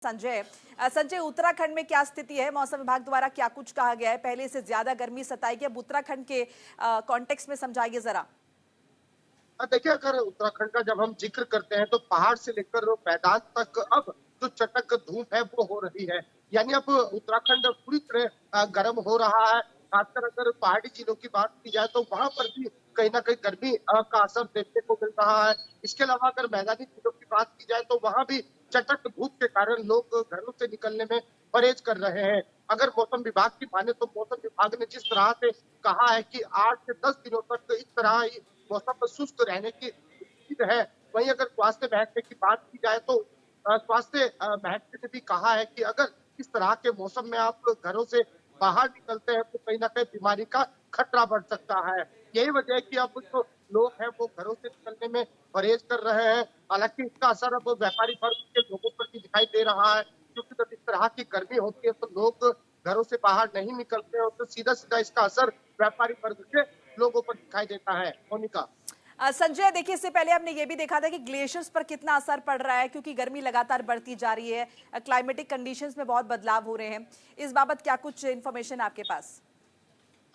संजय, उत्तराखंड में क्या स्थिति है? मौसम विभाग द्वारा क्या कुछ कहा गया है? पहले से ज्यादा गर्मी सताएगी, अब उत्तराखंड के कॉन्टेक्स्ट में समझाइए जरा। देखिए, अगर उत्तराखंड का जब हम जिक्र करते हैं तो पहाड़ से लेकर मैदान तक अब जो चटक धूप है वो हो रही है। यानी अब उत्तराखंड पूरी तरह गर्म हो रहा है। खासकर अगर पहाड़ी जिलों की बात की जाए तो वहां पर भी कहीं ना कहीं गर्मी का असर देखने को मिल रहा है। इसके अलावा अगर मैदानी जिलों की बात की जाए तो वहां भी चटक धूप के कारण लोग घरों से निकलने में परहेज कर रहे हैं। अगर मौसम विभाग की माने तो मौसम विभाग ने जिस तरह से कहा है कि 8 से 10 दिनों तक इस तरह ही मौसम सुस्त रहने की उम्मीद है। वहीं अगर स्वास्थ्य महकमे की बात की जाए तो स्वास्थ्य महकमे ने भी कहा है कि अगर इस तरह के मौसम में आप घरों से बाहर निकलते हैं तो कहीं ना कहीं बीमारी का खतरा बढ़ सकता है। यही वजह है कि अब जो लोग हैं वो घरों से निकलने में परहेज कर रहे हैं। हालांकि इसका असर अब व्यापारी वर्ग के लोगों पर भी दिखाई दे रहा है, क्योंकि जब इस तरह की गर्मी होती है तो लोग घरों से बाहर नहीं निकलते और तो सीधा सीधा इसका असर व्यापारी वर्ग के लोगों पर दिखाई देता है। मोनिका। संजय, देखिए, इससे पहले हमने ये भी देखा था कि ग्लेशियर्स पर कितना असर पड़ रहा है, क्योंकि गर्मी लगातार बढ़ती जा रही है। क्लाइमेटिक कंडीशंस में बहुत बदलाव हो रहे हैं। इस बाबत क्या कुछ इन्फॉर्मेशन आपके पास?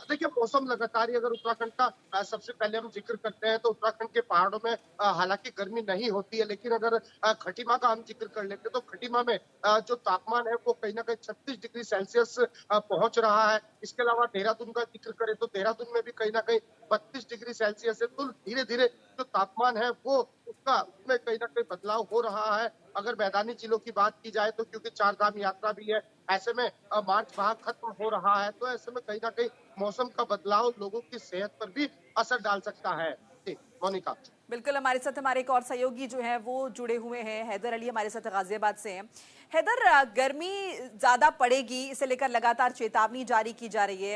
देखिए, मौसम लगातार ही अगर उत्तराखंड का सबसे पहले हम जिक्र करते हैं तो उत्तराखंड के पहाड़ों में हालांकि गर्मी नहीं होती है, लेकिन अगर खटीमा का हम जिक्र कर लेते तो खटीमा में जो तापमान है वो कहीं ना कहीं 36 डिग्री सेल्सियस पहुंच रहा है। इसके अलावा देहरादून का जिक्र करें तो देहरादून में भी कहीं ना कहीं 32 डिग्री सेल्सियस है। तो धीरे धीरे जो तापमान है वो उसका उसमें कहीं ना कहीं बदलाव हो रहा है। अगर मैदानी जिलों की बात की जाए तो क्योंकि चार धाम यात्रा भी है, ऐसे में मार्च माह खत्म हो रहा है, तो ऐसे में कहीं ना कहीं मौसम का बदलाव लोगों की सेहत पर भी असर डाल सकता है। जी, मोनिका। बिल्कुल, हमारे साथ हमारे एक और सहयोगी जो हैं वो जुड़े हुए हैं। हैदर अली हमारे साथ गाजियाबाद से हैं। हैदर, गर्मी ज्यादा पड़ेगी, इसे लेकर लगातार चेतावनी जारी की जा रही है।